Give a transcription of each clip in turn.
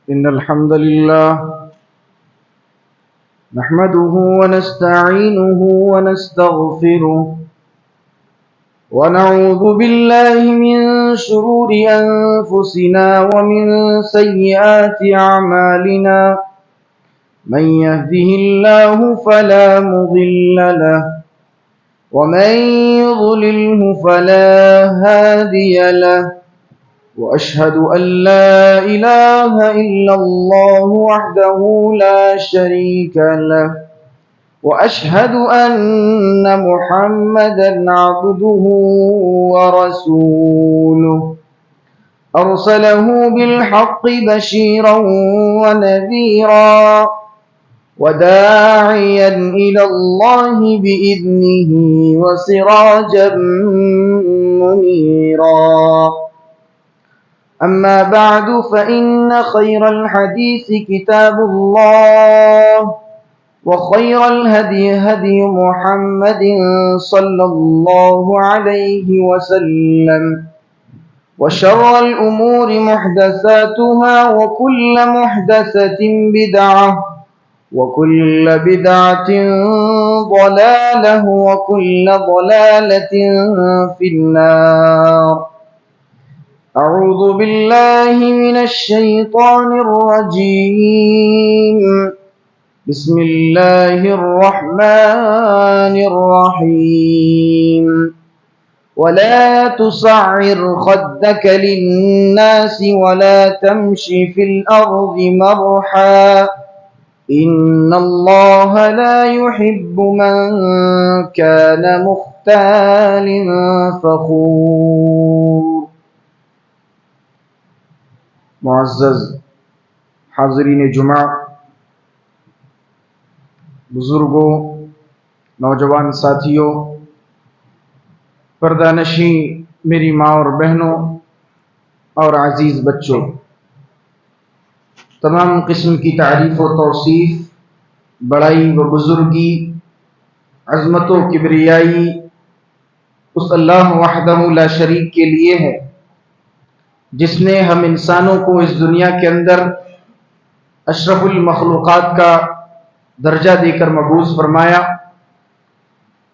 إن الحمد لله نحمده ونستعينه ونستغفره ونعوذ بالله من شرور أنفسنا ومن سيئات أعمالنا من يهده الله فلا مضل له ومن يضلله فلا هادي له وأشهد أن لا إله إلا الله وحده لا شريك له وأشهد أن محمدا عبده ورسوله أرسله بالحق بشيرا ونذيرا وداعيا إلى الله بإذنه وسراجا منيرا أما بعد فإن خير الحديث كتاب الله وخير الهدي هدي محمد صلى الله عليه وسلم وشر الأمور محدثاتها وكل محدثة بدعة وكل بدعة ضلالة وكل ضلالة في النار. أعوذ بالله من الشيطان الرجيم. بسم الله الرحمن الرحيم. ولا تصعر خدك للناس ولا تمشي في الأرض مرحا إن الله لا يحب من كان مختال فخور. معزز حاضرین جمعہ، بزرگوں، نوجوان ساتھیوں، پردہ نشین میری ماں اور بہنوں اور عزیز بچوں، تمام قسم کی تعریف و توصیف، بڑائی و بزرگی، عظمت و کبریائی اس اللہ وحدہ لا شریک کے لیے ہے جس نے ہم انسانوں کو اس دنیا کے اندر اشرف المخلوقات کا درجہ دے کر مبعوث فرمایا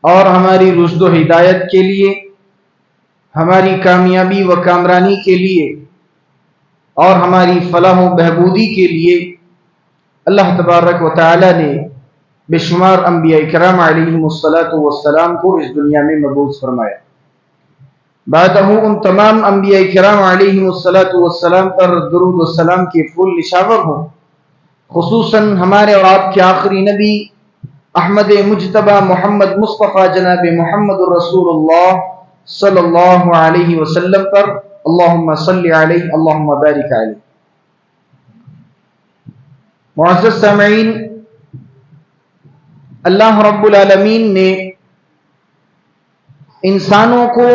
اور ہماری رشد و ہدایت کے لیے، ہماری کامیابی و کامرانی کے لیے اور ہماری فلاح و بہبودی کے لیے اللہ تبارک و تعالی نے بے شمار انبیاء کرام علیہم الصلاۃ والسلام کو اس دنیا میں مبعوث فرمایا. بعدہ ان تمام انبیاء کرام علیہم الصلاۃ والسلام پر درود و سلام کے پھول نشاور ہوں، خصوصاً ہمارے اور آپ کے آخری نبی احمد مجتبی محمد مصطفیٰ جناب محمد الرسول اللہ صلی اللہ علیہ وسلم پر. اللہم صلی علیہ، اللہم بارک علیہ. معزز سامعین، اللہ رب العالمین نے انسانوں کو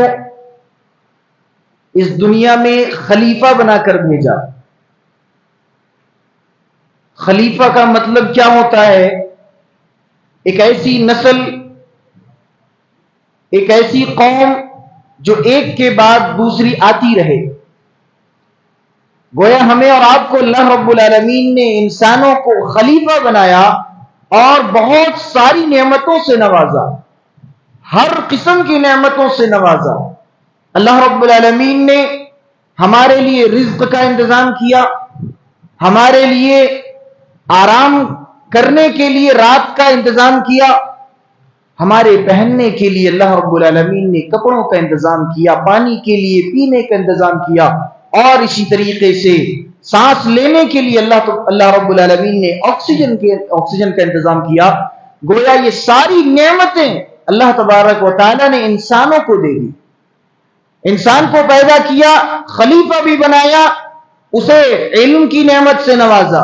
اس دنیا میں خلیفہ بنا کر بھیجا. خلیفہ کا مطلب کیا ہوتا ہے؟ ایک ایسی نسل، ایک ایسی قوم جو ایک کے بعد دوسری آتی رہے. گویا ہمیں اور آپ کو اللہ رب العالمین نے انسانوں کو خلیفہ بنایا اور بہت ساری نعمتوں سے نوازا، ہر قسم کی نعمتوں سے نوازا. اللہ رب العالمین نے ہمارے لیے رزق کا انتظام کیا، ہمارے لیے آرام کرنے کے لیے رات کا انتظام کیا، ہمارے پہننے کے لیے اللہ رب العالمین نے کپڑوں کا انتظام کیا، پانی کے لیے پینے کا انتظام کیا، اور اسی طریقے سے سانس لینے کے لیے اللہ رب العالمین نے آکسیجن کا انتظام کیا. گویا یہ ساری نعمتیں اللہ تبارک و تعالی نے انسانوں کو دے دی. انسان کو پیدا کیا، خلیفہ بھی بنایا، اسے علم کی نعمت سے نوازا،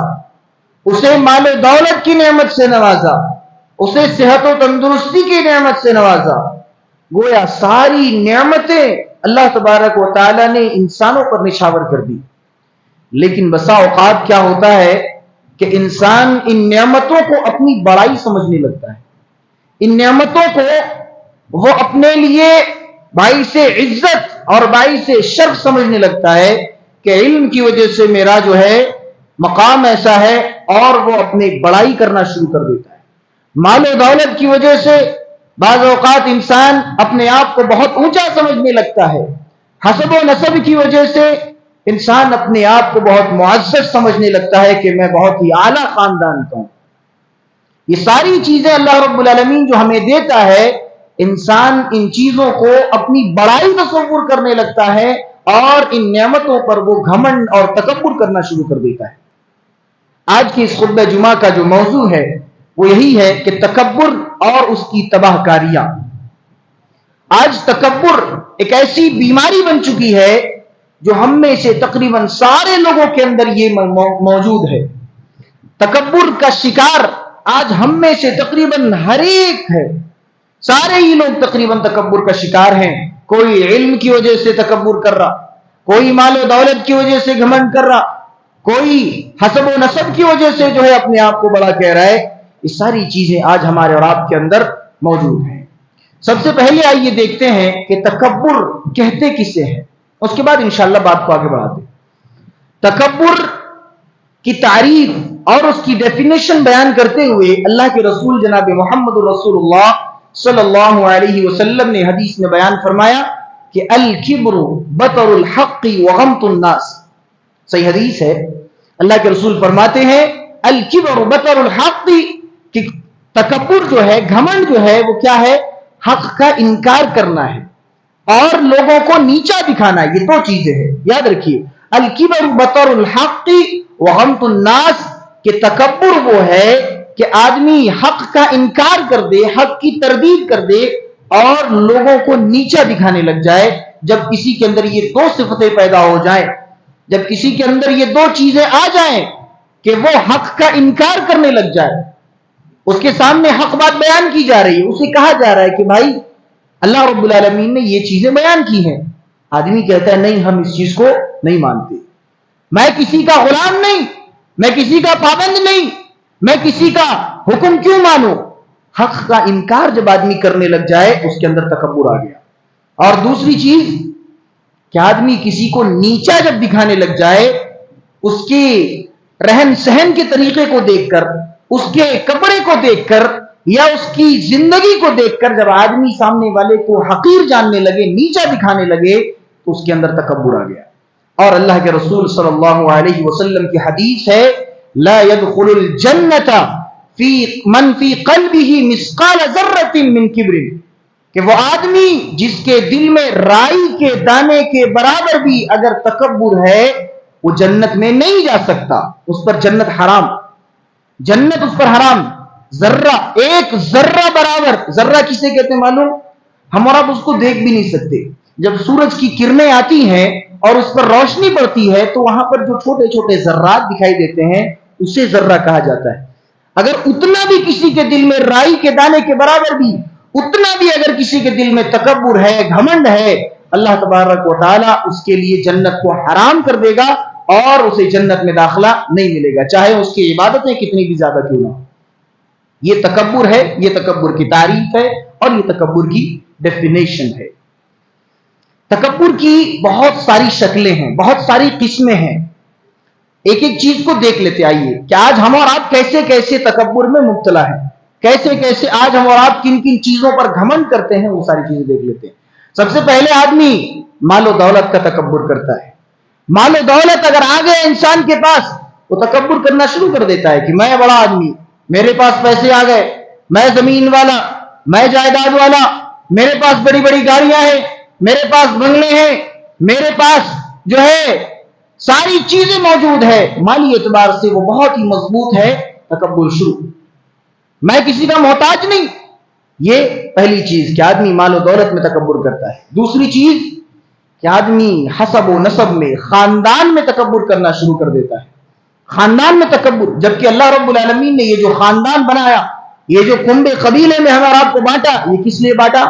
اسے مال و دولت کی نعمت سے نوازا، اسے صحت و تندرستی کی نعمت سے نوازا. گویا ساری نعمتیں اللہ تبارک و تعالی نے انسانوں پر نشاور کر دی. لیکن بسا اوقات کیا ہوتا ہے کہ انسان ان نعمتوں کو اپنی بڑائی سمجھنے لگتا ہے. ان نعمتوں کو وہ اپنے لیے باعث عزت اور باعث شرف سمجھنے لگتا ہے کہ علم کی وجہ سے میرا جو ہے مقام ایسا ہے، اور وہ اپنے بڑائی کرنا شروع کر دیتا ہے۔ مال و دولت کی وجہ سے بعض اوقات انسان اپنے آپ کو بہت اونچا سمجھنے لگتا ہے، حسب و نسب کی وجہ سے انسان اپنے آپ کو بہت معزز سمجھنے لگتا ہے کہ میں بہت ہی اعلیٰ خاندان کا ہوں۔ یہ ساری چیزیں اللہ رب العالمین جو ہمیں دیتا ہے، انسان ان چیزوں کو اپنی بڑائی تصور کرنے لگتا ہے، اور ان نعمتوں پر وہ گھمنڈ اور تکبر کرنا شروع کر دیتا ہے۔ آج کی اس خطبہ جمعہ کا جو موضوع ہے وہ یہی ہے کہ تکبر اور اس کی تباہ کاریاں۔ آج تکبر ایک ایسی بیماری بن چکی ہے جو ہم میں سے تقریباً سارے لوگوں کے اندر یہ موجود ہے۔ تکبر کا شکار آج ہم میں سے تقریباً ہر ایک ہے، سارے ہی لوگ تقریباً تکبر کا شکار ہیں۔ کوئی علم کی وجہ سے تکبر کر رہا، کوئی مال و دولت کی وجہ سے گھمنڈ کر رہا، کوئی حسب و نسب کی وجہ سے جو ہے اپنے آپ کو بڑا کہہ رہا ہے۔ یہ ساری چیزیں آج ہمارے اور آپ کے اندر موجود ہیں۔ سب سے پہلے آئیے دیکھتے ہیں کہ تکبر کہتے کسے ہیں، اس کے بعد انشاءاللہ بات کو آگے بڑھاتے ہیں۔ تکبر کی تعریف اور اس کی ڈیفینیشن بیان کرتے ہوئے اللہ کے رسول جناب محمد رسول اللہ صلی اللہ علیہ وسلم نے حدیث میں بیان فرمایا کہ الکبر بطر الحق وغمط الناس۔ صحیح حدیث ہے، اللہ کے رسول فرماتے ہیں الکبر بطر الحق، کہ تکبر جو ہے، گھمنڈ جو ہے، وہ کیا ہے؟ حق کا انکار کرنا ہے اور لوگوں کو نیچا دکھانا ہے۔ یہ دو چیزیں ہیں، یاد رکھیے۔ الکبر بطر الحق وغمط الناس، کہ تکبر وہ ہے کہ آدمی حق کا انکار کر دے، حق کی تردید کر دے اور لوگوں کو نیچا دکھانے لگ جائے۔ جب کسی کے اندر یہ دو صفتیں پیدا ہو جائیں، جب کسی کے اندر یہ دو چیزیں آ جائیں کہ وہ حق کا انکار کرنے لگ جائے، اس کے سامنے حق بات بیان کی جا رہی ہے، اسے کہا جا رہا ہے کہ بھائی اللہ رب العالمین نے یہ چیزیں بیان کی ہیں، آدمی کہتا ہے نہیں، ہم اس چیز کو نہیں مانتے، میں کسی کا غلام نہیں، میں کسی کا پابند نہیں، میں کسی کا حکم کیوں مانوں؟ حق کا انکار جب آدمی کرنے لگ جائے، اس کے اندر تکبر آ گیا۔ اور دوسری چیز کہ آدمی کسی کو نیچا جب دکھانے لگ جائے، اس کے رہن سہن کے طریقے کو دیکھ کر، اس کے کپڑے کو دیکھ کر، یا اس کی زندگی کو دیکھ کر جب آدمی سامنے والے کو حقیر جاننے لگے، نیچا دکھانے لگے، تو اس کے اندر تکبر آ گیا۔ اور اللہ کے رسول صلی اللہ علیہ وسلم کی حدیث ہے لا يدخل الجنت من فی قلبہ مثقال ذرۃ من کبر، کہ وہ آدمی جس کے دل میں رائی کے دانے کے برابر بھی اگر تکبر ہے، وہ جنت میں نہیں جا سکتا، اس پر جنت حرام، جنت اس پر حرام۔ ذرہ، ایک ذرہ برابر، ذرہ کسے کہتے ہیں معلوم؟ ہم اور آپ اس کو دیکھ بھی نہیں سکتے۔ جب سورج کی کرنیں آتی ہیں اور اس پر روشنی پڑتی ہے تو وہاں پر جو چھوٹے چھوٹے ذرات دکھائی دیتے ہیں اسے ذرہ کہا جاتا ہے۔ اگر اتنا بھی کسی کے دل میں رائی کے دانے کے برابر بھی، اتنا بھی اگر کسی کے دل میں تکبر ہے، گھمنڈ ہے، اللہ تبارک و تعالیٰ اس کے لیے جنت کو حرام کر دے گا اور اسے جنت میں داخلہ نہیں ملے گا، چاہے اس کی عبادتیں کتنی بھی زیادہ کیوں نہ ہو۔ یہ تکبر ہے، یہ تکبر کی تعریف ہے اور یہ تکبر کی ڈیفینیشن ہے۔ تکبر کی بہت ساری شکلیں ہیں، بہت ساری قسمیں ہیں۔ ایک ایک چیز کو دیکھ لیتے آئیے کہ آج ہم اور آپ کیسے کیسے تکبر میں مبتلا ہیں، کیسے کیسے آج ہم اور آپ کن کن چیزوں پر گھمنڈ کرتے ہیں، وہ ساری چیزیں دیکھ لیتے ہیں۔ سب سے پہلے آدمی مال و دولت کا تکبر کرتا ہے۔ مال و دولت اگر آ گئے انسان کے پاس، وہ تکبر کرنا شروع کر دیتا ہے کہ میں بڑا آدمی، میرے پاس پیسے آ گئے، میں زمین والا، میں جائیداد والا، میرے پاس بڑی بڑی گاڑیاں ہیں، میرے پاس بنگلے ہیں، میرے پاس جو ہے ساری چیزیں موجود ہے، مالی اعتبار سے وہ بہت ہی مضبوط ہے، تکبر شروع۔ میں کسی کا محتاج نہیں، یہ پہلی چیز کہ آدمی مال و دولت میں تکبر کرتا ہے۔ دوسری چیز کہ آدمی حسب و نسب میں، خاندان میں تکبر کرنا شروع کر دیتا ہے۔ خاندان میں تکبر، جبکہ اللہ رب العالمین نے یہ جو خاندان بنایا، یہ جو کنبے قبیلے میں ہمارا آپ کو بانٹا، یہ کس لیے بانٹا؟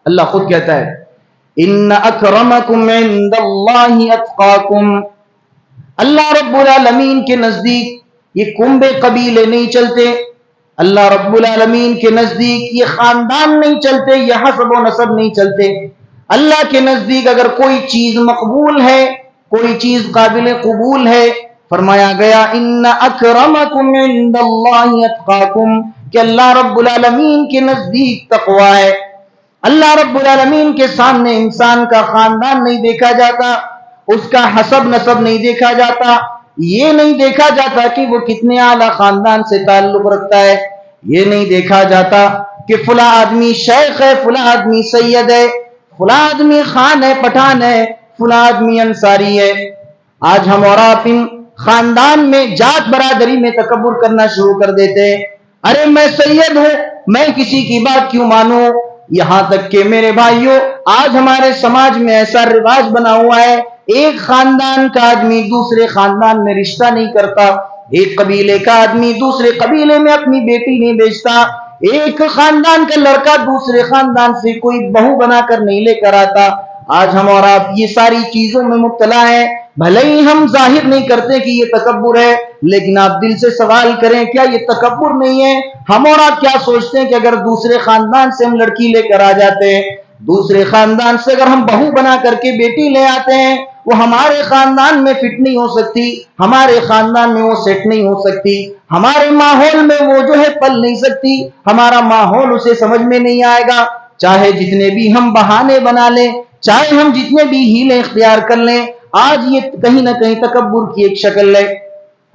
اللہ خود کہتا ہے ان اکرمکم عند اللہ اتقاکم۔ اللہ رب العالمین کے نزدیک یہ کنبے قبیلے نہیں چلتے، اللہ رب العالمین کے نزدیک یہ خاندان نہیں چلتے، یہ حسب و نسب نہیں چلتے۔ اللہ کے نزدیک اگر کوئی چیز مقبول ہے، کوئی چیز قابل قبول ہے، فرمایا گیا ان اکرمکم عند اللہ اتقاکم، کہ اللہ رب العالمین کے نزدیک تقوی ہے۔ اللہ رب العالمین کے سامنے انسان کا خاندان نہیں دیکھا جاتا، اس کا حسب نسب نہیں دیکھا جاتا، یہ نہیں دیکھا جاتا کہ وہ کتنے اعلیٰ خاندان سے تعلق رکھتا ہے، یہ نہیں دیکھا جاتا کہ فلاں آدمی شیخ ہے، فلاں آدمی سید ہے، فلاں آدمی خان ہے، پٹھان ہے، فلاں آدمی انصاری ہے۔ آج ہم اور آپ ان خاندان میں جات برادری میں تکبر کرنا شروع کر دیتے ہیں۔ ارے میں سید ہوں، میں کسی کی بات کیوں مانوں؟ یہاں تک کہ میرے بھائیوں، آج ہمارے سماج میں ایسا رواج بنا ہوا ہے، ایک خاندان کا آدمی دوسرے خاندان میں رشتہ نہیں کرتا، ایک قبیلے کا آدمی دوسرے قبیلے میں اپنی بیٹی نہیں بیچتا، ایک خاندان کا لڑکا دوسرے خاندان سے کوئی بہو بنا کر نہیں لے کر آتا۔ آج ہم اور آپ یہ ساری چیزوں میں مبتلا ہیں، بھلے ہی ہم ظاہر نہیں کرتے کہ یہ تکبر ہے، لیکن آپ دل سے سوال کریں کیا یہ تکبر نہیں ہے؟ ہم اور آپ کیا سوچتے ہیں کہ اگر دوسرے خاندان سے ہم لڑکی لے کر آ جاتے ہیں، دوسرے خاندان سے اگر ہم بہو بنا کر کے بیٹی لے آتے ہیں، وہ ہمارے خاندان میں فٹ نہیں ہو سکتی، ہمارے خاندان میں وہ سیٹ نہیں ہو سکتی، ہمارے ماحول میں وہ جو ہے پل نہیں سکتی، ہمارا ماحول اسے سمجھ میں نہیں آئے گا، چاہے جتنے بھی ہم بہانے بنا لیں، چاہے ہم جتنے بھی ہیلے اختیار کر لیں، آج یہ کہیں نہ کہیں تکبر کی ایک شکل ہے۔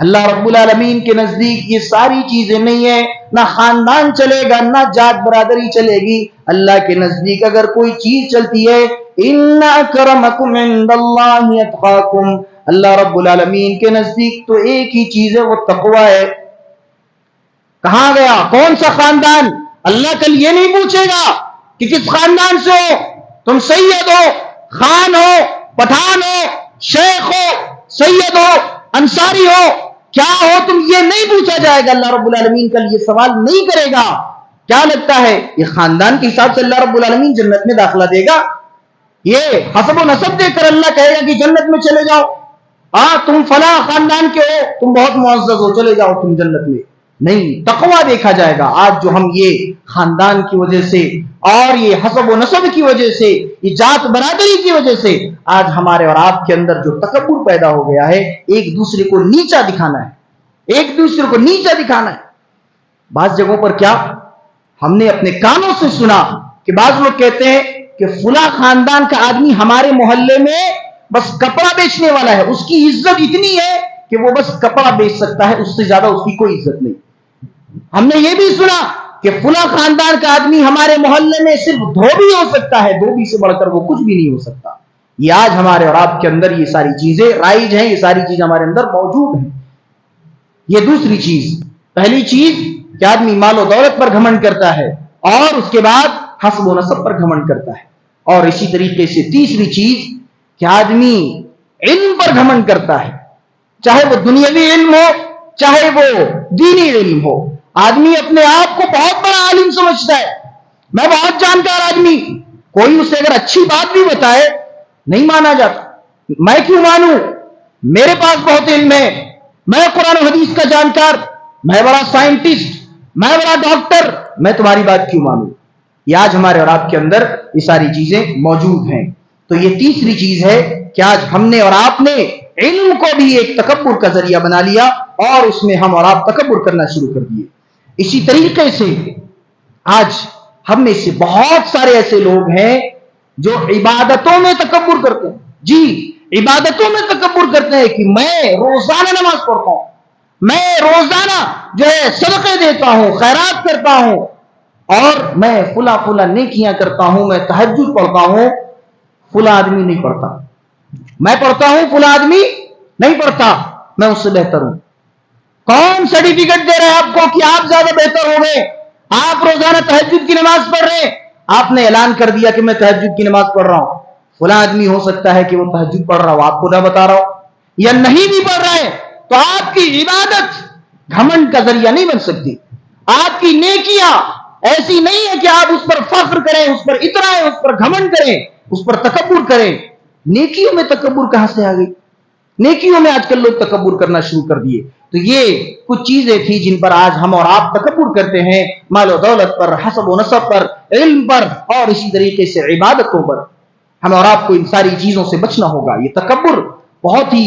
اللہ رب العالمین کے نزدیک یہ ساری چیزیں نہیں ہیں، نہ خاندان چلے گا، نہ جات برادری چلے گی۔ اللہ کے نزدیک اگر کوئی چیز چلتی ہے، ان اکرمکم عند اللہ اتقاکم، اللہ رب العالمین کے نزدیک تو ایک ہی چیز ہے، وہ تقوی ہے۔ کہاں گیا؟ کون سا خاندان؟ اللہ کل یہ نہیں پوچھے گا کہ کس خاندان سے ہو، تم سید ہو، خان ہو، پٹھان ہو، شیخ ہو، سید ہو، انصاری ہو، کیا ہو تم، یہ نہیں پوچھا جائے گا۔ اللہ رب العالمین کل یہ سوال نہیں کرے گا۔ کیا لگتا ہے یہ خاندان کے حساب سے اللہ رب العالمین جنت میں داخلہ دے گا؟ یہ حسب و نسب دے کر اللہ کہے گا کہ جنت میں چلے جاؤ، تم فلاں خاندان کے ہو، تم بہت معزز ہو، چلے جاؤ تم جنت میں؟ نہیں، تقوی دیکھا جائے گا۔ آج جو ہم یہ خاندان کی وجہ سے اور یہ حسب و نسب کی وجہ سے، یہ جات برادری کی وجہ سے آج ہمارے اور آپ کے اندر جو تکبر پیدا ہو گیا ہے، ایک دوسرے کو نیچا دکھانا ہے، ایک دوسرے کو نیچا دکھانا ہے۔ بعض جگہوں پر کیا ہم نے اپنے کانوں سے سنا کہ بعض لوگ کہتے ہیں کہ فلاں خاندان کا آدمی ہمارے محلے میں بس کپڑا بیچنے والا ہے، اس کی عزت اتنی ہے کہ وہ بس کپڑا بیچ سکتا ہے، اس سے زیادہ اس کی کوئی عزت نہیں۔ ہم نے یہ بھی سنا کہ فلاں خاندان کا آدمی ہمارے محلے میں صرف دھوبی ہو سکتا ہے، دھوبی سے بڑھ کر وہ کچھ بھی نہیں ہو سکتا۔ یہ آج ہمارے اور آپ کے اندر یہ ساری چیزیں رائج ہیں، یہ ساری چیزیں ہمارے اندر موجود ہیں۔ یہ دوسری چیز۔ پہلی چیز کہ آدمی مال و دولت پر گھمنڈ کرتا ہے، اور اس کے بعد حسب و نسب پر گھمنڈ کرتا ہے، اور اسی طریقے سے تیسری چیز کہ آدمی علم پر گھمنڈ کرتا ہے، چاہے وہ دنیاوی علم ہو، چاہے وہ دینی علم ہو۔ آدمی اپنے آپ کو بہت بڑا عالم سمجھتا ہے، میں بہت جانکار آدمی، کوئی اسے اگر اچھی بات بھی بتائے نہیں مانا جاتا۔ میں کیوں مانوں؟ میرے پاس بہت علم ہے، میں قرآن و حدیث کا جانکار، میں بڑا سائنٹسٹ، میں بڑا ڈاکٹر، میں تمہاری بات کیوں مانوں؟ یہ آج ہمارے اور آپ کے اندر یہ ساری چیزیں موجود ہیں۔ تو یہ تیسری چیز ہے کہ آج ہم نے اور آپ نے علم کو بھی ایک تکبر کا ذریعہ بنا لیا، اور اس میں ہم اور آپ تکبر کرنا شروع کر دیے۔ اسی طریقے سے آج ہم میں سے بہت سارے ایسے لوگ ہیں جو عبادتوں میں تکبر کرتے ہیں۔ جی، عبادتوں میں تکبر کرتے ہیں کہ میں روزانہ نماز پڑھتا ہوں، میں روزانہ جو ہے صدقے دیتا ہوں، خیرات کرتا ہوں، اور میں فلاں نیکیاں کرتا ہوں، میں تہجد پڑھتا ہوں، فلاں آدمی نہیں پڑھتا، میں پڑھتا ہوں، فلاں آدمی نہیں پڑھتا، میں اس سے بہتر ہوں۔ کون سرٹیفکیٹ دے رہے ہیں آپ کو کہ آپ زیادہ بہتر ہو گئے؟ آپ روزانہ تہجد کی نماز پڑھ رہے ہیں، آپ نے اعلان کر دیا کہ میں تہجد کی نماز پڑھ رہا ہوں، فلاں آدمی ہو سکتا ہے کہ وہ تہجد پڑھ رہا ہو، آپ کو نہ بتا رہا ہو، یا نہیں بھی پڑھ رہا ہے، تو آپ کی عبادت گھمنڈ کا ذریعہ نہیں بن سکتی۔ آپ کی نیکیاں ایسی نہیں ہے کہ آپ اس پر فخر کریں، اس پر اترائیں، اس پر گھمنڈ کریں، اس پر تکبر کریں۔ نیکیوں میں تکبر کہاں سے آ گئی؟ نیکیوں میں آج کل لوگ تکبر کرنا شروع کر دیے۔ تو یہ کچھ چیزیں تھیں جن پر آج ہم اور آپ تکبر کرتے ہیں، مال و دولت پر، حسب و نسب پر، علم پر، اور اسی طریقے سے عبادتوں پر۔ ہم اور آپ کو ان ساری چیزوں سے بچنا ہوگا۔ یہ تکبر بہت ہی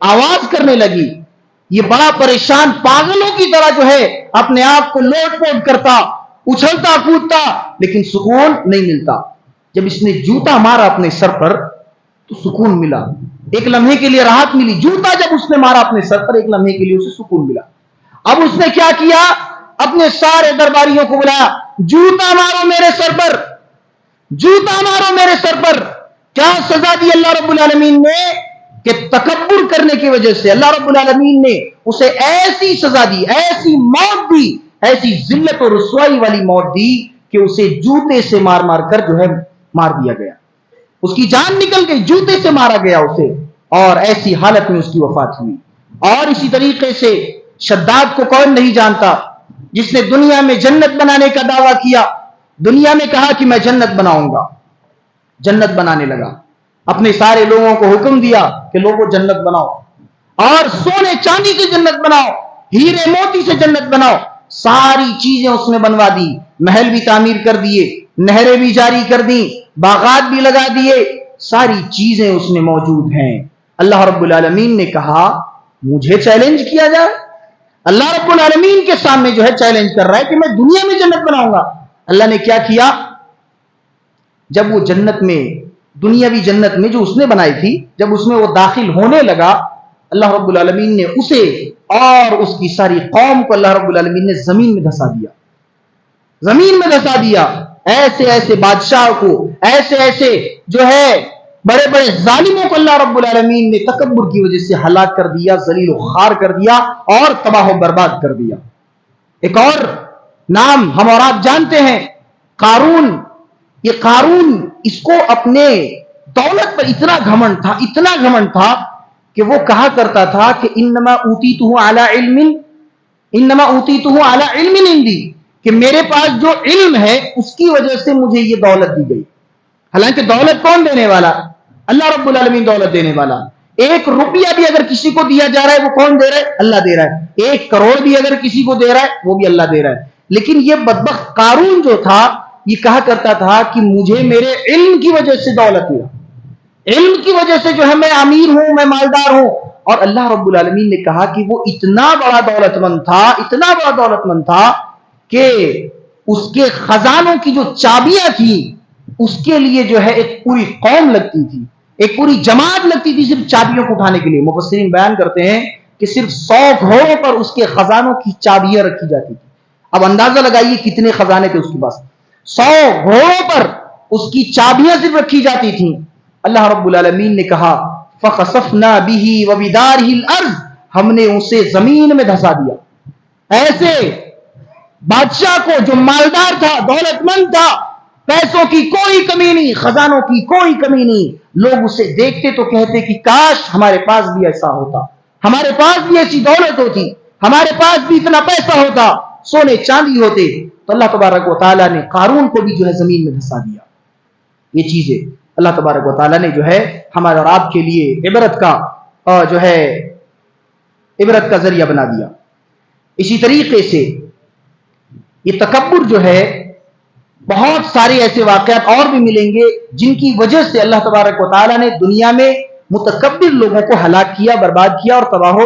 آواز کرنے لگی. یہ بڑا پریشان پاگلوں کی طرح جو ہے اپنے آپ کو لوٹ پوٹ کرتا, اچھلتا کودتا, لیکن سکون نہیں ملتا. جب اس نے جوتا مارا اپنے سر پر تو سکون ملا, ایک لمحے کے لیے راحت ملی. جوتا جب اس نے مارا اپنے سر پر, ایک لمحے کے لیے اسے سکون ملا. اب اس نے کیا کیا, اپنے سارے درباریوں کو بلایا, جوتا مارو میرے سر پر, جوتا مارو میرے سر پر. کیا سزا دی اللہ رب العالمین نے کہ تکبر کرنے کی وجہ سے اللہ رب العالمین نے اسے ایسی سزا دی, ایسی موت دی, ایسی ذلت اور رسوائی والی موت دی کہ اسے جوتے سے مار مار کر جو ہے مار دیا گیا. اس کی جان نکل گئی, جوتے سے مارا گیا اسے, اور ایسی حالت میں اس کی وفات ہوئی. اور اسی طریقے سے شداد کو کون نہیں جانتا, جس نے دنیا میں جنت بنانے کا دعویٰ کیا, دنیا میں کہا کہ میں جنت بناؤں گا, جنت بنانے لگا, اپنے سارے لوگوں کو حکم دیا کہ لوگوں جنت بناؤ, اور سونے چاندی سے جنت بناؤ, ہیرے موتی سے جنت بناؤ. ساری چیزیں اس نے بنوا دی, محل بھی تعمیر کر دیے, نہریں بھی جاری کر دی, باغات بھی لگا دیے, ساری چیزیں اس میں موجود ہیں. اللہ رب العالمین نے کہا مجھے چیلنج کیا جائے. اللہ رب العالمین کے سامنے جو ہے چیلنج کر رہا ہے کہ میں دنیا میں جنت بناؤں گا. اللہ نے کیا کیا, جب وہ جنت میں, دنیاوی جنت میں جو اس نے بنائی تھی, جب اس میں وہ داخل ہونے لگا, اللہ رب العالمین نے اسے اور اس کی ساری قوم کو اللہ رب العالمین نے زمین میں دھسا دیا, زمین میں دھسا دیا. ایسے ایسے بادشاہ کو, ایسے ایسے جو ہے بڑے بڑے ظالموں کو اللہ رب العالمین نے تکبر کی وجہ سے ہلاک کر دیا, ذلیل و خوار کر دیا اور تباہ و برباد کر دیا. ایک اور نام ہم اور آپ جانتے ہیں, قارون. یہ قارون, اس کو اپنے دولت پر اتنا گھمنڈ تھا, اتنا گھمنڈ تھا کہ وہ کہا کرتا تھا کہ انما اوتیتہ علی علم, انما اوتیتہ علی علم عندی, کہ میرے پاس جو علم ہے اس کی وجہ سے مجھے یہ دولت دی گئی. حالانکہ دولت کون دینے والا, اللہ رب العالمین دولت دینے والا. 1 روپیہ بھی اگر کسی کو دیا جا رہا ہے وہ کون دے رہا ہے, اللہ دے رہا ہے. 1 کروڑ بھی اگر کسی کو دے رہا ہے وہ بھی اللہ دے رہا ہے. لیکن یہ بدبخت قارون جو تھا یہ کہا کرتا تھا کہ مجھے میرے علم کی وجہ سے دولت ملا, علم کی وجہ سے جو ہے میں امیر ہوں, میں مالدار ہوں. اور اللہ رب العالمین نے کہا کہ وہ اتنا بڑا دولت مند تھا, اتنا بڑا دولت مند تھا کہ اس کے خزانوں کی جو چابیاں تھیں اس کے لیے جو ہے ایک پوری قوم لگتی تھی, ایک پوری جماعت لگتی تھی صرف چابیوں کو اٹھانے کے لیے. مفسرین بیان کرتے ہیں کہ صرف 100 گھوڑوں پر اس کے خزانوں کی چابیاں رکھی جاتی تھی. اب اندازہ لگائیے کتنے خزانے تھے اس کے پاس, 100 گھوڑوں پر اس کی چابیاں صرف رکھی جاتی تھیں. اللہ رب العالمین نے کہا فخسفنا به وبداره الارض, ہم نے اسے زمین میں دھسا دیا. ایسے بادشاہ کو جو مالدار تھا, دولت مند تھا, پیسوں کی کوئی کمی نہیں, خزانوں کی کوئی کمی نہیں, لوگ اسے دیکھتے تو کہتے کہ کاش ہمارے پاس بھی ایسا ہوتا, ہمارے پاس بھی ایسی دولت ہوتی, ہمارے پاس بھی اتنا پیسہ ہوتا, سونے چاندی ہوتے. تو اللہ تبارک و تعالیٰ نے قارون کو بھی جو ہے زمین میں دھسا دیا. یہ چیزیں اللہ تبارک و تعالیٰ نے جو ہے ہمارے اور آپ کے لیے عبرت کا جو ہے عبرت کا ذریعہ بنا دیا. اسی طریقے سے یہ تکبر جو ہے, بہت سارے ایسے واقعات اور بھی ملیں گے جن کی وجہ سے اللہ تبارک و تعالیٰ نے دنیا میں متکبر لوگوں کو ہلاک کیا, برباد کیا اور تباہ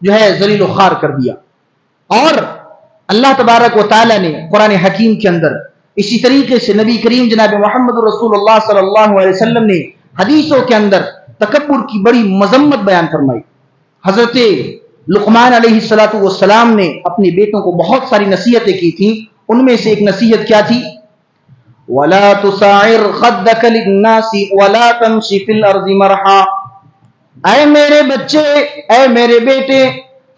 جو ہے ذلیل و خوار کر دیا. اور اللہ تبارک و تعالیٰ نے قرآن حکیم کے اندر اسی طریقے سے نبی کریم جناب محمد رسول اللہ صلی اللہ علیہ وسلم نے حدیثوں کے اندر تکبر کی بڑی مذمت بیان فرمائی. حضرت لقمان علیہ السلام نے اپنے بیٹوں کو بہت ساری نصیحتیں کی تھیں. ان میں سے ایک نصیحت کیا تھی, وَلَا تُسَعِرْ خَدَّكَ لِلنَّاسِ وَلَا تَمْشِ فِي الْأَرْضِ مَرْحًا. اے میرے بچے, اے میرے بیٹے,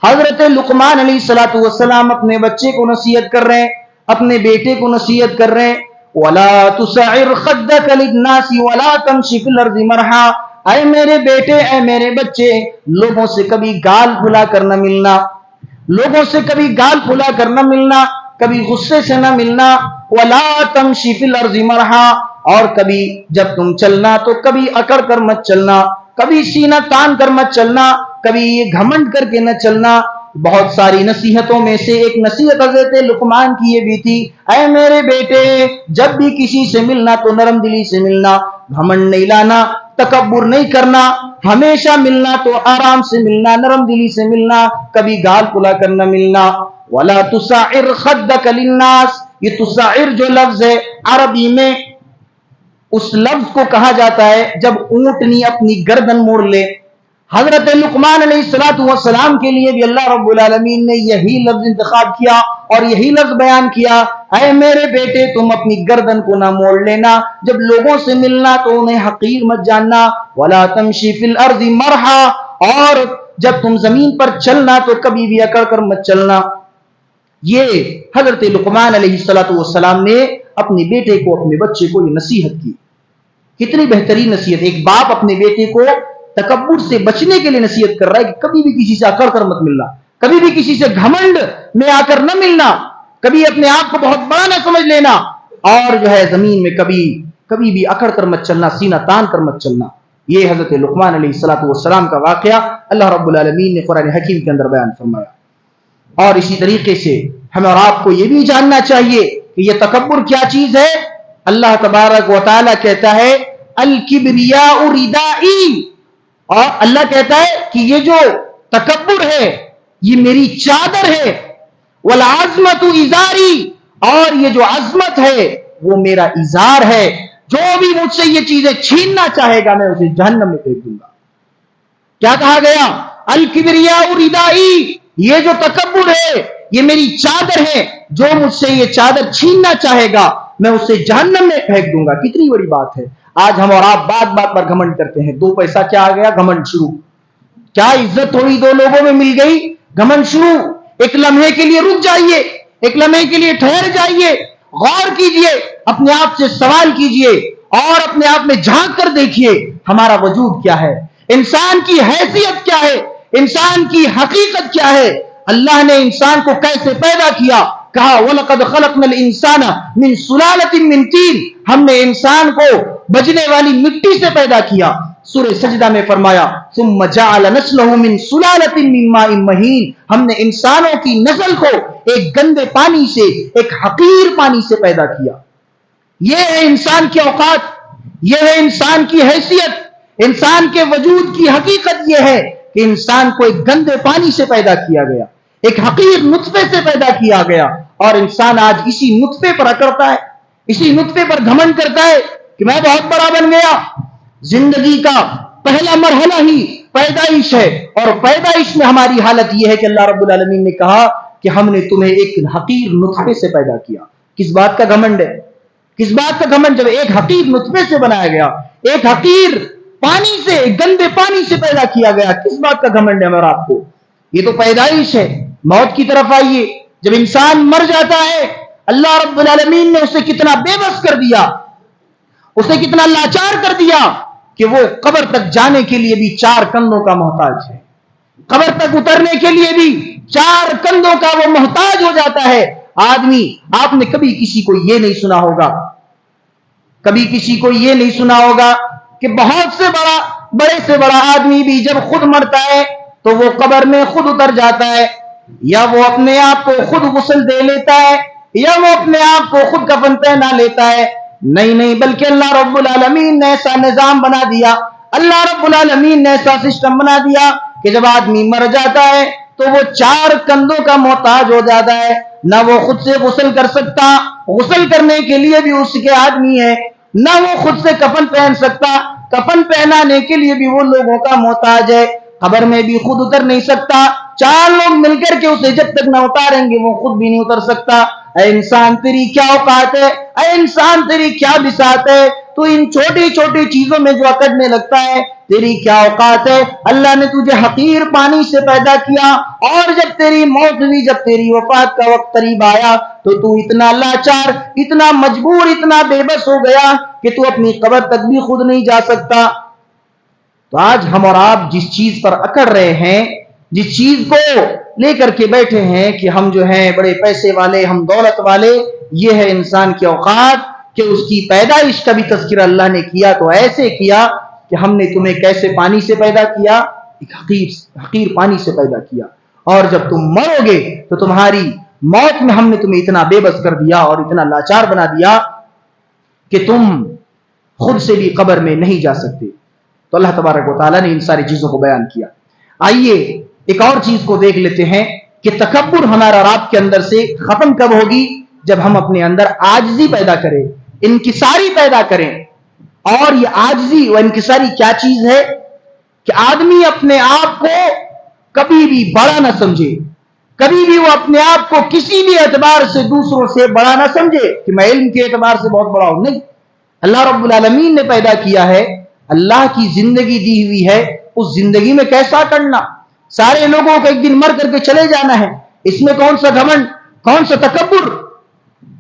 حضرت لقمان علیہ السلام اپنے بچے کو نصیحت کر رہے ہیں, اپنے بیٹے کو نصیحت کر رہے ہیں. وَلَا تُسَعِرْ خَدَّكَ لِلنَّاسِ وَلَا تَمْشِ فِي الْأَرْضِ مَرْحًا. اے میرے بیٹے, اے میرے بچے, لوگوں سے کبھی گال پھلا کر نہ ملنا, لوگوں سے کبھی گال پھلا کر نہ ملنا, کبھی غصے سے نہ ملنا. وَلَا تَمْشِ فِي الْأَرْضِ مَرْحًا, اور کبھی جب تم چلنا تو کبھی اکڑ کر مت چلنا, کبھی سینہ تان کر مت چلنا, کبھی گھمنڈ کر کے نہ چلنا. بہت ساری نصیحتوں میں سے ایک نصیحت حضرت لقمان کی یہ بھی تھی, اے میرے بیٹے, جب بھی کسی سے ملنا تو نرم دلی سے ملنا, گھمنڈ نہیں لانا, تکبر نہیں کرنا, ہمیشہ ملنا تو آرام سے ملنا، نرم دلی سے ملنا، کبھی گال کھلا کر نہ ملنا۔ وَلَا تُسَعِّرْ خَدَّكَ لِلنَّاسِ، یہ تسعر جو لفظ ہے عربی میں اس لفظ کو کہا جاتا ہے جب اونٹنی اپنی گردن موڑ لے۔ حضرت لقمان علیہ السلام کے لیے بھی اللہ رب العالمین نے یہی لفظ انتخاب کیا اور یہی لفظ بیان کیا، اے میرے بیٹے تم اپنی گردن کو نہ موڑ لینا، جب لوگوں سے ملنا تو انہیں حقیر مت جاننا۔ وَلَا تَمْشِ فِي الْأَرْضِ مَرْحًا، اور جب تم زمین پر چلنا تو کبھی بھی اکڑ کر مت چلنا۔ یہ حضرت لقمان علیہ السلام نے اپنے بیٹے کو، اپنے بچے کو یہ نصیحت کی۔ کتنی بہترین نصیحت! ایک باپ اپنے بیٹے کو تکبر سے بچنے کے لیے نصیحت کر رہا ہے کہ کبھی بھی کسی سے اکڑ کر مت ملنا، کبھی بھی کسی سے گھمنڈ میں آ کر نہ ملنا، کبھی اپنے آپ کو بہت بڑا نہ سمجھ لینا، اور جو ہے زمین میں کبھی بھی اکڑ کر مت چلنا، سینہ تان کر مت چلنا۔ یہ حضرت لقمان علیہ السلام کا واقعہ اللہ رب العالمین نے قرآن حکیم کے اندر بیان فرمایا۔ اور اسی طریقے سے ہمیں اور آپ کو یہ بھی جاننا چاہیے کہ یہ تکبر کیا چیز ہے۔ اللہ تبارک و تعالیٰ کہتا ہے الکبریاء ردائی، اور اللہ کہتا ہے کہ یہ جو تکبر ہے یہ میری چادر ہے، والعظمت ازاری، اور یہ جو عظمت ہے وہ میرا ازار ہے، جو بھی مجھ سے یہ چیزیں چھیننا چاہے گا میں اسے جہنم میں پھینک دوں گا۔ کیا کہا گیا؟ الکبریاء ردائی، یہ جو تکبر ہے یہ میری چادر ہے، جو مجھ سے یہ چادر چھیننا چاہے گا میں اسے جہنم میں پھینک دوں گا۔ کتنی بڑی بات ہے! آج ہم اور آپ بات بات پر گھمنڈ کرتے ہیں، دو پیسہ کیا آ گیا گھمنڈ شروع، کیا عزت تھوڑی دو لوگوں میں مل گئی گھمنڈ شروع۔ ایک لمحے کے لیے رک جائیے، ایک لمحے کے لیے ٹھہر جائیے، غور کیجئے، اپنے آپ سے سوال کیجئے اور اپنے آپ میں جھانک کر دیکھیے ہمارا وجود کیا ہے، انسان کی حیثیت کیا ہے، انسان کی حقیقت کیا ہے، اللہ نے انسان کو کیسے پیدا کیا۔ کہا وَلَقَدْ خَلَقْنَا الْإِنسَانَ مِنْ سُلَالَةٍ مِنْ طِينٍ، ہم نے انسان کو بجنے والی مٹی سے پیدا کیا۔ سورہ سجدہ میں فرمایا ثُمَّ جَعَلَ نَسْلَهُ مِنْ سُلَالَةٍ مِنْ مَاءٍ مَهِينٍ، ہم نے انسانوں کی نسل کو ایک گندے پانی سے، ایک حقیر پانی سے پیدا کیا۔ یہ ہے انسان کی اوقات، یہ ہے انسان کی حیثیت، انسان کے وجود کی حقیقت یہ ہے کہ انسان کو ایک گندے پانی سے پیدا کیا گیا، ایک حقیر نطفے سے پیدا کیا گیا، اور انسان آج اسی نطفے پر اکڑتا ہے، اسی نطفے پر گھمنڈ کرتا ہے کہ میں بہت بڑا بن گیا۔ زندگی کا پہلا مرحلہ ہی پیدائش ہے، اور پیدائش میں ہماری حالت یہ ہے کہ اللہ رب العالمین نے کہا کہ ہم نے تمہیں ایک حقیر نطفے سے پیدا کیا۔ کس بات کا گھمنڈ ہے؟ کس بات کا گھمنڈ؟ جب ایک حقیر نطفے سے بنایا گیا، ایک حقیر پانی سے، گندے پانی سے پیدا کیا گیا، کس بات کا گھمنڈ ہے ہمارا آپ کو؟ یہ تو پیدائش ہے۔ موت کی طرف آئیے، جب انسان مر جاتا ہے اللہ رب العالمین نے اسے کتنا بے بس کر دیا، اسے کتنا لاچار کر دیا کہ وہ قبر تک جانے کے لیے بھی 4 کندھوں کا محتاج ہے، قبر تک اترنے کے لیے بھی 4 کندھوں کا وہ محتاج ہو جاتا ہے۔ آدمی، آپ نے کبھی کسی کو یہ نہیں سنا ہوگا، کبھی کسی کو یہ نہیں سنا ہوگا کہ بہت سے بڑے سے بڑا آدمی بھی جب خود مرتا ہے تو وہ قبر میں خود اتر جاتا ہے، یا وہ اپنے آپ کو خود غسل دے لیتا ہے، یا وہ اپنے آپ کو خود کفن پہنا لیتا ہے۔ نہیں، بلکہ اللہ رب العالمین نے ایسا نظام بنا دیا، اللہ رب العالمین نے ایسا سسٹم بنا دیا کہ جب آدمی مر جاتا ہے تو وہ 4 کندھوں کا محتاج ہو جاتا ہے، نہ وہ خود سے غسل کر سکتا، غسل کرنے کے لیے بھی اس کے آدمی ہے، نہ وہ خود سے کفن پہن سکتا، کفن پہنانے کے لیے بھی وہ لوگوں کا محتاج ہے، قبر میں بھی خود اتر نہیں سکتا، 4 لوگ مل کر کے اسے جب تک نہ اتاریں گے وہ خود بھی نہیں اتر سکتا۔ اے انسان تیری کیا اوقات ہے، اے انسان تیری کیا بساط ہے، تو ان چھوٹی چھوٹی چیزوں میں جو اکڑنے لگتا ہے، تیری کیا اوقات ہے۔ اللہ نے تجھے حقیر پانی سے پیدا کیا، اور جب تیری موت ہوئی، جب تیری وفات کا وقت قریب آیا تو اتنا لاچار، اتنا مجبور، اتنا بے بس ہو گیا کہ تو اپنی قبر تک بھی خود نہیں جا سکتا۔ تو آج ہم اور آپ جس چیز پر اکڑ رہے ہیں، جس چیز کو لے کر کے بیٹھے ہیں کہ ہم جو ہیں بڑے پیسے والے، ہم دولت والے، یہ ہے انسان کی اوقات کہ اس کی پیدائش کا بھی تذکرہ اللہ نے کیا تو ایسے کیا کہ ہم نے تمہیں کیسے پانی سے پیدا کیا، ایک حقیر پانی سے پیدا کیا، اور جب تم مرو گے تو تمہاری موت میں ہم نے تمہیں اتنا بے بس کر دیا اور اتنا لاچار بنا دیا کہ تم خود سے بھی قبر میں نہیں جا سکتے۔ تو اللہ تبارک و تعالیٰ نے ان ساری چیزوں کو بیان کیا۔ آئیے ایک اور چیز کو دیکھ لیتے ہیں کہ تکبر ہمارا اور آپ کے اندر سے ختم کب ہوگی؟ جب ہم اپنے اندر عاجزی پیدا کریں، انکساری پیدا کریں۔ اور یہ عاجزی و انکساری کیا چیز ہے؟ کہ آدمی اپنے آپ کو کبھی بھی بڑا نہ سمجھے، کبھی بھی وہ اپنے آپ کو کسی بھی اعتبار سے دوسروں سے بڑا نہ سمجھے کہ میں علم کے اعتبار سے بہت بڑا ہوں۔ نہیں، اللہ رب العالمین نے پیدا کیا ہے، اللہ کی زندگی دی ہوئی ہے، اس زندگی میں کیسا کرنا؟ سارے لوگوں کو ایک دن مر کر کے چلے جانا ہے، اس میں کون سا گھمنڈ، کون سا تکبر؟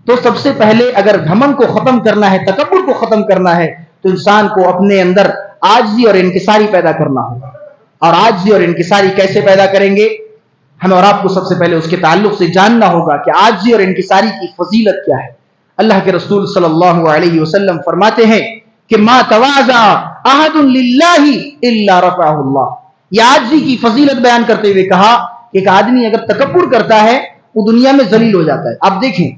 تو سب سے پہلے اگر گھمنڈ کو ختم کرنا ہے، تکبر کو ختم کرنا ہے، تو انسان کو اپنے اندر عاجزی اور انکساری پیدا کرنا ہوگا۔ اور عاجزی اور انکساری کیسے پیدا کریں گے؟ ہمیں اور آپ کو سب سے پہلے اس کے تعلق سے جاننا ہوگا کہ عاجزی اور انکساری کی فضیلت کیا ہے۔ اللہ کے رسول صلی اللہ علیہ وسلم فرماتے ہیں کہ ما تواضع احد للہ الا رفعہ اللہ۔ یہ عاجزی کی فضیلت بیان کرتے ہوئے کہا کہ ایک آدمی اگر تکبر کرتا ہے وہ دنیا میں ذلیل ہو جاتا ہے۔ آپ دیکھیں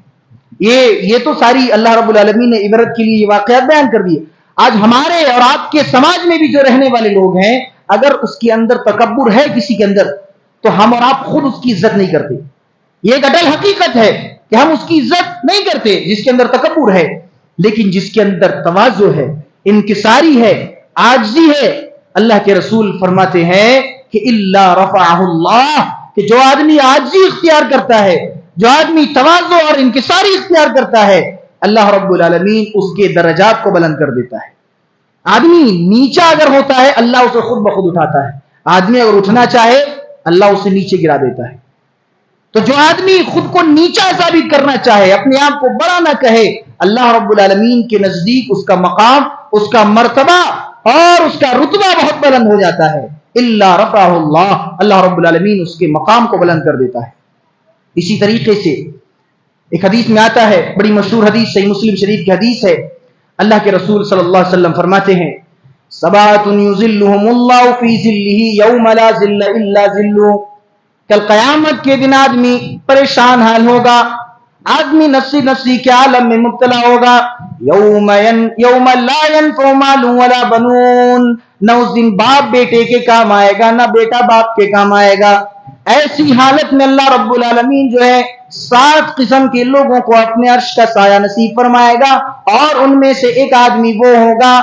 یہ تو ساری اللہ رب العالمین نے عبرت کے لیے یہ واقعات بیان کر دیے۔ آج ہمارے اور آپ کے سماج میں بھی جو رہنے والے لوگ ہیں، اگر اس کے اندر تکبر ہے کسی کے اندر، تو ہم اور آپ خود اس کی عزت نہیں کرتے۔ یہ ایک اٹل حقیقت ہے کہ ہم اس کی عزت نہیں کرتے جس کے اندر تکبر ہے۔ لیکن جس کے اندر تواضع ہے، انکساری ہے، عاجزی ہے، اللہ کے رسول فرماتے ہیں کہ الا رفعہ اللہ، کہ جو آدمی عاجزی اختیار کرتا ہے، جو آدمی تواضع اور انکساری اختیار کرتا ہے، اللہ رب العالمین اس کے درجات کو بلند کر دیتا ہے۔ آدمی نیچا اگر ہوتا ہے، اللہ اسے خود بخود اٹھاتا ہے۔ آدمی اگر اٹھنا چاہے، اللہ اسے نیچے گرا دیتا ہے۔ تو جو آدمی خود کو نیچا ثابت کرنا چاہے، اپنے آپ کو بڑا نہ کہے، اللہ رب العالمین کے نزدیک اس کا مقام، اس کا مرتبہ اور اس کا رتبہ بہت بلند ہو جاتا ہے۔ الا رفعہ اللہ، اللہ رب العالمین اس کے مقام کو بلند کر دیتا ہے۔ اسی طریقے سے ایک حدیث میں آتا ہے، بڑی مشہور حدیث، صحیح مسلم شریف کی حدیث ہے، اللہ کے رسول صلی اللہ علیہ وسلم فرماتے ہیں سبعۃ یظلھم اللہ فی ظلہ یوم لا ظل الا ظلہ۔ کل قیامت کے دن آدمی پریشان حال ہوگا، آدمی نفسی نفسی کے عالم میں مبتلا ہوگا۔ یوم لا ینفع مال ولا بنون، نہ اس دن باپ بیٹے کے کام آئے گا، نہ بیٹا باپ کے کام آئے گا۔ ایسی حالت میں اللہ رب العالمین جو ہے 7 قسم کے لوگوں کو اپنے عرش کا سایہ نصیب فرمائے گا، اور ان میں سے ایک آدمی وہ ہوگا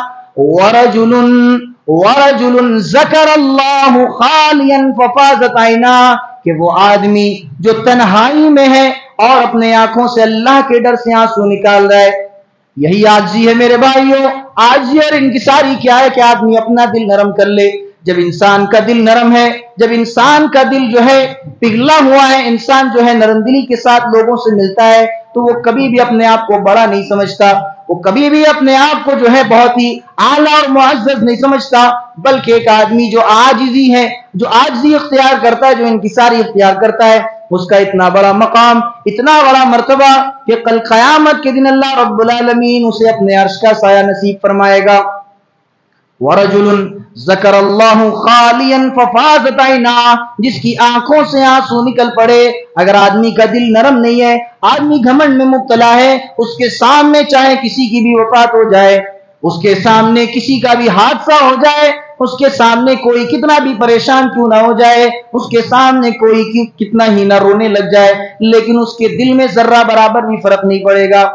ورجل ذکر اللہ خالیا ففاضت عیناہ، کہ وہ آدمی جو تنہائی میں ہے اور اپنے آنکھوں سے اللہ کے ڈر سے آنسو نکال رہا ہے۔ یہی عاجزی ہے میرے بھائیوں۔ عاجزی اور انکساری کیا ہے؟ کہ آدمی اپنا دل نرم کر لے۔ جب انسان کا دل نرم ہے، جب انسان کا دل جو ہے پگھلا ہوا ہے، انسان جو ہے نرم دلی کے ساتھ لوگوں سے ملتا ہے، تو وہ کبھی بھی اپنے آپ کو بڑا نہیں سمجھتا، وہ کبھی بھی اپنے آپ کو جو ہے بہت ہی اعلیٰ اور معزز نہیں سمجھتا، بلکہ ایک آدمی جو عاجزی ہے، جو عاجزی اختیار کرتا ہے، جو انکساری اختیار کرتا ہے، اس کا اتنا بڑا مقام، اتنا بڑا مرتبہ کہ کل قیامت کے دن اللہ رب العالمین اسے اپنے عرش کا سایہ نصیب فرمائے گا۔ ورجل ذکر اللہ خالیا ففاضت عیناہ، جس کی آنکھوں سے آنسو نکل پڑے۔ اگر آدمی کا دل نرم نہیں ہے، آدمی گھمنڈ میں مبتلا ہے، اس کے سامنے چاہے کسی کی بھی وفات ہو جائے، اس کے سامنے کسی کا بھی حادثہ ہو جائے، اس کے سامنے کوئی کتنا بھی پریشان کیوں نہ ہو جائے، اس کے سامنے کوئی کتنا ہی نہ رونے لگ جائے، لیکن اس کے دل میں ذرہ برابر بھی فرق نہیں پڑے گا،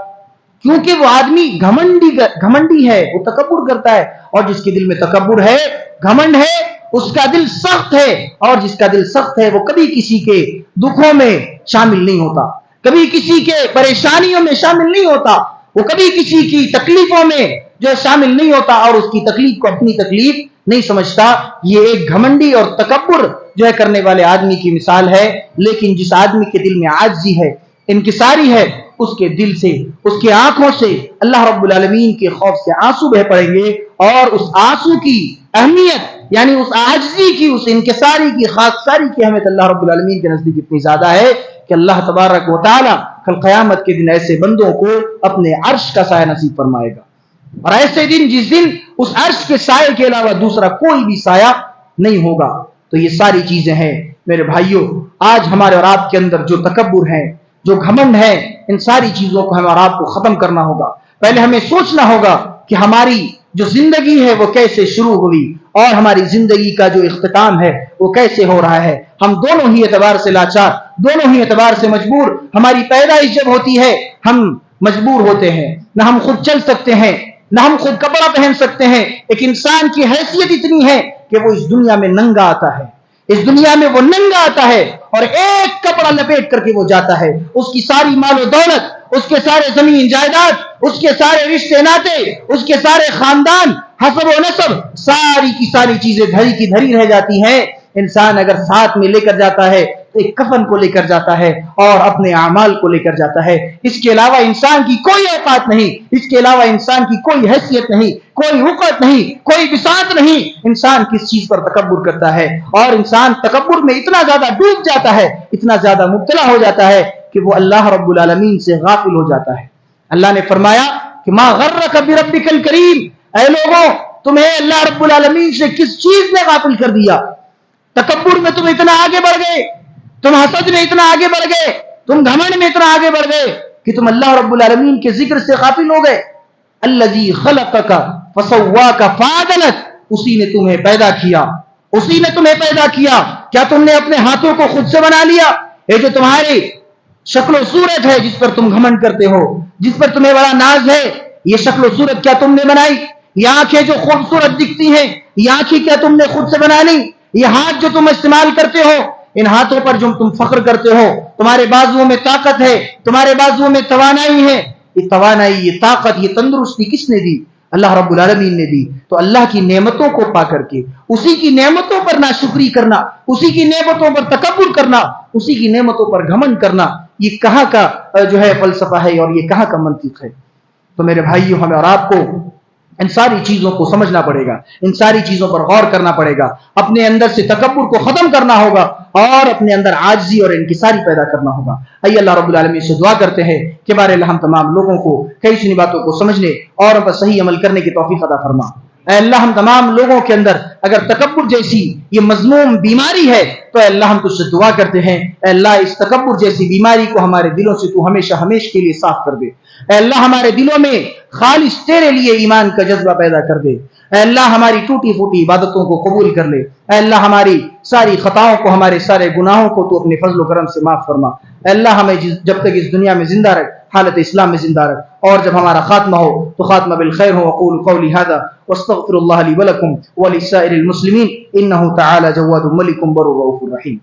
کیونکہ وہ آدمی گھمنڈی ہے، وہ تکبر کرتا ہے۔ اور جس کے دل میں تکبر ہے، گھمنڈ ہے، اس کا دل سخت ہے، اور جس کا دل سخت ہے وہ کبھی کسی کے دکھوں میں شامل نہیں ہوتا، کبھی کسی کے پریشانیوں میں شامل نہیں ہوتا، وہ کبھی کسی کی تکلیفوں میں جو شامل نہیں ہوتا، اور اس کی تکلیف کو اپنی تکلیف نہیں سمجھتا۔ یہ ایک گھمنڈی اور تکبر جو ہے کرنے والے آدمی کی مثال ہے۔ لیکن جس آدمی کے دل میں عاجزی ہے، انکساری ہے، اس کے دل سے، اس کے آنکھوں سے اللہ رب العالمین کے خوف سے آنسو بہ پڑیں گے، اور اس آنسو کی اہمیت، یعنی اس عاجزی کی، اس انکساری کی، خاکساری کی اہمیت اللہ رب العالمین کے نزدیک اتنی زیادہ ہے کہ اللہ تبارک و تعالی کل قیامت کے دن ایسے بندوں کو اپنے عرش کا سایہ نصیب فرمائے گا۔ اور ایسے دن جس دن اس عرش کے سائے کے علاوہ دوسرا کوئی بھی سایہ نہیں ہوگا۔ تو یہ ساری چیزیں ہیں میرے بھائیوں، آج ہمارے اور آپ کے اندر جو تکبر ہے، جو گھمنڈ ہے، ان ساری چیزوں کو ہمیں اور آپ کو ختم کرنا ہوگا۔ پہلے ہمیں سوچنا ہوگا کہ ہماری جو زندگی ہے وہ کیسے شروع ہوئی اور ہماری زندگی کا جو اختتام ہے وہ کیسے ہو رہا ہے. ہم دونوں ہی اعتبار سے لاچار، دونوں ہی اعتبار سے مجبور. ہماری پیدائش جب ہوتی ہے ہم مجبور ہوتے ہیں، نہ ہم خود چل سکتے ہیں نہ ہم خود کپڑا پہن سکتے ہیں. ایک انسان کی حیثیت اتنی ہے کہ وہ اس دنیا میں ننگا آتا ہے، اس دنیا میں وہ ننگا آتا ہے اور ایک کپڑا لپیٹ کر کے وہ جاتا ہے. اس کی ساری مال و دولت، اس کے سارے زمین جائیداد، اس کے سارے رشتے ناتے، اس کے سارے خاندان، حسب و نسب، ساری کی ساری چیزیں دھری کی دھری رہ جاتی ہیں. انسان اگر ساتھ میں لے کر جاتا ہے تو ایک کفن کو لے کر جاتا ہے اور اپنے اعمال کو لے کر جاتا ہے. اس کے علاوہ انسان کی کوئی اوقات نہیں، اس کے علاوہ انسان کی کوئی حیثیت نہیں، کوئی وقت نہیں، کوئی بساط نہیں. انسان کس چیز پر تکبر کرتا ہے اور انسان تکبر میں اتنا زیادہ ڈوب جاتا ہے، اتنا زیادہ مبتلا ہو جاتا ہے کہ وہ اللہ رب العالمین سے غافل ہو جاتا ہے. اللہ نے فرمایا کہ ما غرک بربک الکریم، اے لوگوں تمہیں اللہ رب العالمین سے کس چیز نے غافل کر دیا؟ تکبر میں تم اتنا آگے بڑھ گئے، تم حسد میں اتنا آگے بڑھ گئے، تم گھمنڈ میں اتنا آگے بڑھ گئے کہ تم اللہ رب العالمین کے ذکر سے غافل ہو گئے. الذی خلقک فسواک فعدلک، اسی نے تمہیں پیدا کیا، اسی نے تمہیں پیدا کیا. کیا تم نے اپنے ہاتھوں کو خود سے بنا لیا؟ یہ جو تمہاری شکل و صورت ہے جس پر تم گھمنڈ کرتے ہو، جس پر تمہیں بڑا ناز ہے، یہ شکل و صورت کیا تم نے بنائی؟ یہ آنکھیں جو خوبصورت دکھتی ہیں، یہ آنکھیں کیا تم نے خود سے بنا لی؟ یہ ہاتھ جو تم استعمال کرتے ہو، ان ہاتھوں پر جو تم فخر کرتے ہو، تمہارے بازوؤں میں طاقت ہے، تمہارے بازوؤں میں توانائی ہے، یہ توانائی، یہ طاقت، یہ تندرستی کس نے دی؟ اللہ رب العالمین نے دی. تو اللہ کی نعمتوں کو پا کر کے اسی کی نعمتوں پر ناشکری کرنا، اسی کی نعمتوں پر تکبر کرنا، اسی کی نعمتوں پر گھمنڈ کرنا، یہ کہاں کا جو ہے فلسفہ ہے اور یہ کہاں کا منطق ہے؟ تو میرے بھائیوں، ہمیں اور آپ کو ان ساری چیزوں کو سمجھنا پڑے گا، ان ساری چیزوں پر غور کرنا پڑے گا. اپنے اندر سے تکبر کو ختم کرنا ہوگا اور اپنے اندر عاجزی اور انکساری پیدا کرنا ہوگا. آئیے اللہ رب العالمین سے دعا کرتے ہیں کہ بارے اللہ ہم تمام لوگوں کو کئی سنی باتوں کو سمجھنے اور ان پر صحیح عمل کرنے کی توفیق عطا فرما. اے اللہ ہم تمام لوگوں کے اندر اگر تکبر جیسی یہ مذموم بیماری ہے تو اے اللہ ہم تجھ سے دعا کرتے ہیں، اے اللہ اس تکبر جیسی بیماری کو ہمارے دلوں سے تو ہمیشہ ہمیشہ کے لیے صاف کر دے. اے اللہ ہمارے دلوں میں خالص تیرے لیے ایمان کا جذبہ پیدا کر دے. اے اللہ ہماری ٹوٹی پھوٹی عبادتوں کو قبول کر لے. اے اللہ ہماری ساری خطاؤں کو، ہمارے سارے گناہوں کو تو اپنے فضل و کرم سے معاف فرما. اے اللہ ہمیں جب تک اس دنیا میں زندہ رکھ، حالت اسلام میں زندہ رکھ، اور جب ہمارا خاتمہ ہو تو خاتمہ بالخیر ہو. اقول قولی هذا واستغفر الله لي ولكم ولسائر المسلمين انه تعالى جواد ملك بر رؤوف رحيم.